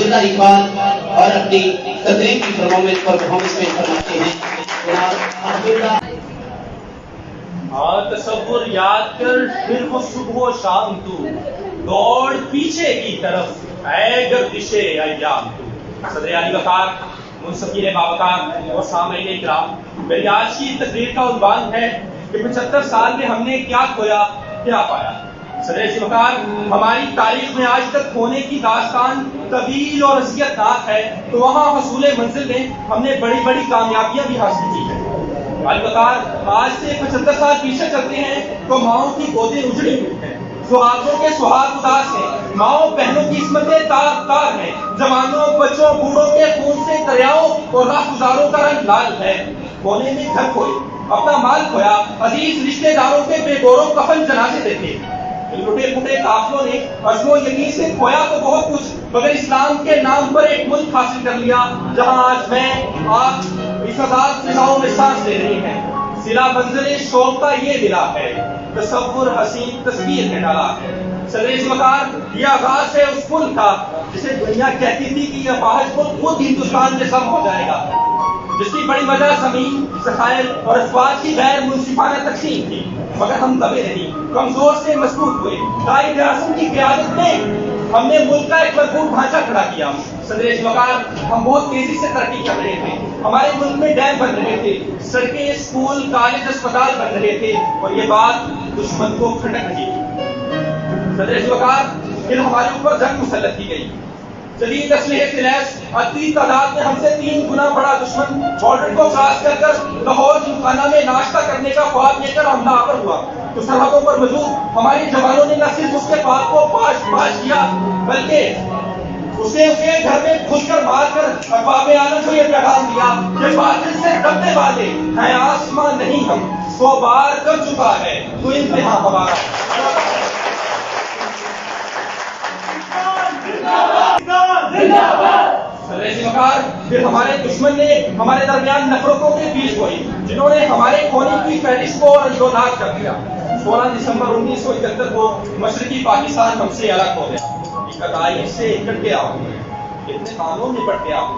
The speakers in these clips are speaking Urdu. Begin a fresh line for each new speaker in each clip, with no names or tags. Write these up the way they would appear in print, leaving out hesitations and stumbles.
حافظہ اقبال اور اپنی تقریر کی پرفارمنس پیش فرماتے ہیں جناب عبداللہ۔
تصور یاد کر پھر وہ صبح و شام تو دوڑ پیچھے کی طرف اے گردش ایام تو۔ صدر علی وقار، منصفین باوقار اور سامعین اکرام، میری آج کی تقریر کا عنوان ہے کہ 75 سال میں ہم نے کیا کھویا کیا پایا۔ صدر وقار، ہماری تاریخ میں آج تک کھونے کی داستان طویل اور اذیت ناک ہے، تو وہاں حصول منزل میں ہم نے بڑی بڑی کامیابیاں بھی حاصل کی ہیں۔ البتہ آج سے 75 سال پیچھے چلتے ہیں تو ماؤں کی گودیں اجڑی ہوئی ہیں، سہاگوں کے سہاگ اداس ہیں، ماؤں بہنوں کی عصمتیں تار تار ہیں، جوانوں بچوں بوڑھوں کے خون سے دریاؤں اور راہ گزاروں کا رنگ لال ہے۔ کونے میں گھر کھوئے، اپنا مال کھویا، عزیز رشتے داروں کے بے گوروں کفن جنازے دیکھے۔ ٹوٹے پھوٹے قافلوں نے عزم و یقین سے کھویا تو بہت کچھ، مگر اسلام کے نام پر ایک ملک حاصل کر لیا جہاں آج میں آپ اس آزاد فضاؤں میں سانس لے رہی ہیں۔ ضلع منزل شوق کا یہ ملا ہے، تصور حسین تصویر میں ڈالا ہے۔ صدر وقار، یہ آغاز ہے اس ملک کا جسے دنیا کہتی تھی کہ یہ افواج ملک خود ہندوستان میں سب ہو جائے گا، جس کی بڑی وجہ زمین، ذخائر اور افواج کی غیر منصفانہ تقسیم تھی، مگر ہم دبے نہیں، کمزور سے مضبوط ہوئے۔ قائد اعظم کی قیادت میں ہم نے ملک کا ایک مضبوط ڈھانچہ کھڑا کیا۔ صدر وقار، ہم بہت تیزی سے ترقی کر رہے تھے، ہمارے ملک میں ڈیم بن رہے تھے، سڑکیں، اسکول، کالج، اسپتال بن رہے تھے، اور یہ بات دشمن کو کھٹک رہی تھی۔ صدر وقار، پھر ہمارے اوپر جنگ مسلط کی گئی، جدید اسلحے سے لیس عددی تعداد میں ہم سے 3 گنا بڑا دشمن بارڈر کو کراس کر لاہور جمخانہ میں ناشتہ کرنے کا خواب لے کر حملہ آور ہوا، تو سرحدوں پر موجود ہمارے جوانوں نے نہ صرف اس کے خواب کو پاش کیا، بلکہ اسے گھر میں گھس کر مار کر اقوام عالم کو یہ پیغام دیا کہ باطل سے ڈرنے والے ہیں آسمان نہیں، ہم 100 بار کر چکا ہے تو امتحان ہمارا۔ پھر ہمارے دشمن نے ہمارے درمیان نفرتوں کے بیج بوئی، جنہوں نے ہمارے کھونے کی فہرست کو اندھودھات کر دیا۔ 16 دسمبر 1971 کو مشرقی پاکستان ہم سے الگ ہو گیا، 21 سے اکٹ گیا ہوں، اتنے قانون نپٹ گیا ہوں۔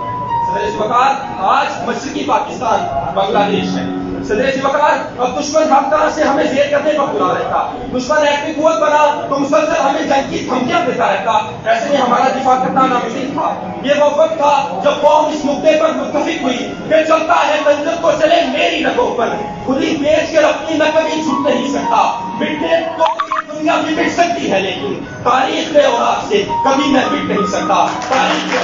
صدر وقار، آج مشرقی پاکستان بنگلہ دیش ہے۔ صدر وقار، اب دشمن ہر طرح سے ہمیں زیر کرنے پر تلا رہتا، دشمن ایٹمی قوت بنا تو مسلسل ہمیں جنگ کی دھمکیاں دیتا رہتا، ایسے میں ہمارا دفاع کرنا ناممکن تھا۔ یہ وہ وقت تھا جب قوم اس مدعے پر متفق ہوئی کہ چلتا ہے منزل تو چلے میری رگوں پر، خودی بیچ کے اپنی میں کبھی چھوٹ نہیں سکتا، مٹنے کو دنیا بھی مٹ سکتی ہے لیکن تاریخ کے اوراق سے کبھی میں مٹ نہیں سکتا۔ تاریخ کے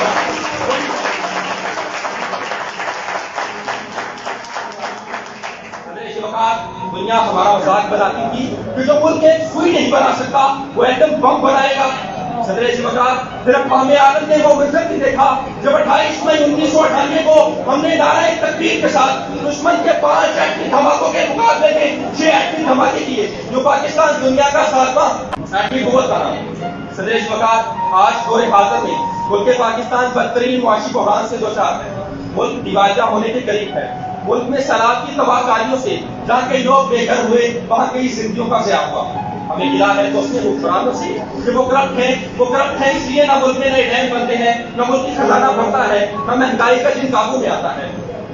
دنیا ہمارا مذاق بناتی تھی کہ جو ملک ایک سوئی نہیں بنا سکتا وہ ایٹم بم بنائے گا۔ صدر وقار، پھر اقوام عالم نے وہ منظر بھی دیکھا جب 28 مئی 1998 کو ہم نے نعرہ تکبیر کے ساتھ دشمن کے 5 ایٹمی دھماکوں کے مقابلے میں 6 ایٹمی دھماکے کیے، جو پاکستان دنیا کا 7واں ایٹمی قوت بنا۔ صدر وقار، آج دور حاضر میں ملک پاکستان بدترین معاشی بحران سے دوچار ہے، ملک دیوالیہ ہونے کے قریب ہے، ملک میں سیلاب کی تباہ کاریوں سے جہاں کئی لوگ بے گھر ہوئے وہاں کئی زندگیوں کا ضیاع ہوا۔ ہمیں گلا ہے تو اس نے حکمرانوں سے کہ وہ کرپٹ ہے اس لیے نہ ملک میں نئے ڈیم بنتے ہیں، نہ ملک کی خزانہ بڑھتا ہے، نہ مہنگائی کا جن قابو میں آتا ہے۔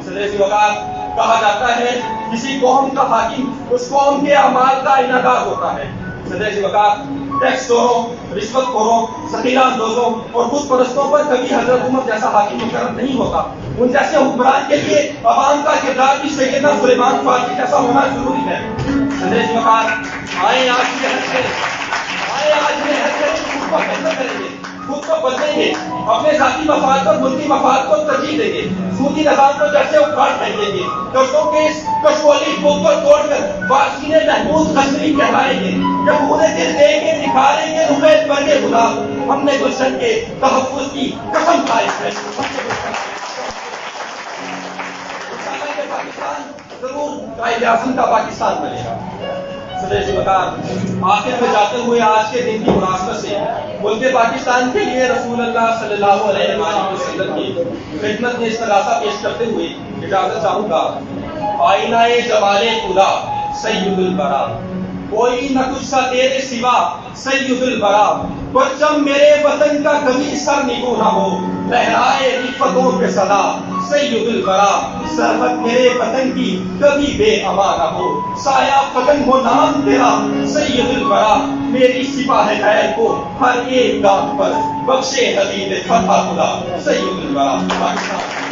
صدر وقار، کہا جاتا ہے کسی قوم کا حاکم اس قوم کے اعمال کا انعقاد ہوتا ہے۔ صدر وقار، ٹیکس چوروں، رشوت خوروں، ذخیرہ اندوزوں اور خود پرستوں پر کبھی حضرت عمر جیسا حاکم مقرر نہیں ہوتا، ان جیسے حکمران کے لیے عوام کا کردار بھی سیدنا سلیمان فارسی جیسا ہونا ضروری ہے۔ صدر وقار، آئے آج خود کو بہتر کریں گے، خود کو بدلیں گے، اپنے ذاتی مفاد اور ملکی مفاد کو ترجیح دیں گے، سودی نظام کو جیسے اکھاڑ پھینکیں گے، قرضوں کے اس کشکولی پل کو توڑ کر وارثین محمود غزنوی کہلائیں گے، جب انہیں دل دیں گے نکھاریں گے امید بن کے خدا، ہم نے گلشن کے تحفظ کی قسم کھائی ہے۔ پاکستان ضرور قائد اعظم کا پاکستان بنے گا۔ صدر وقار، آخر میں جاتے ہوئے آج کے دن کی مناسبت سے ملک پاکستان کے لیے رسول اللہ صلی اللہ علیہ وسلم کی خدمت میں استغاثہ پیش کرتے ہوئے اجازت چاہوں گا۔ آئینہ جمال خدا سید البرا، کوئی نہ کچھ سا تیرے سوا سید البرا، پرچم میرے وطن کا کبھی سر نگو نہ ہو، فتوں پہ صدا سید البرا سرحد میرے وطن کی کبھی بے اما نہ ہو سایہ فتن ہو نام تیرا سید البرا میری سپاہ خیر کو ہر ایک گام پر بخشے حدید فتح خدا سید البرا پاکستان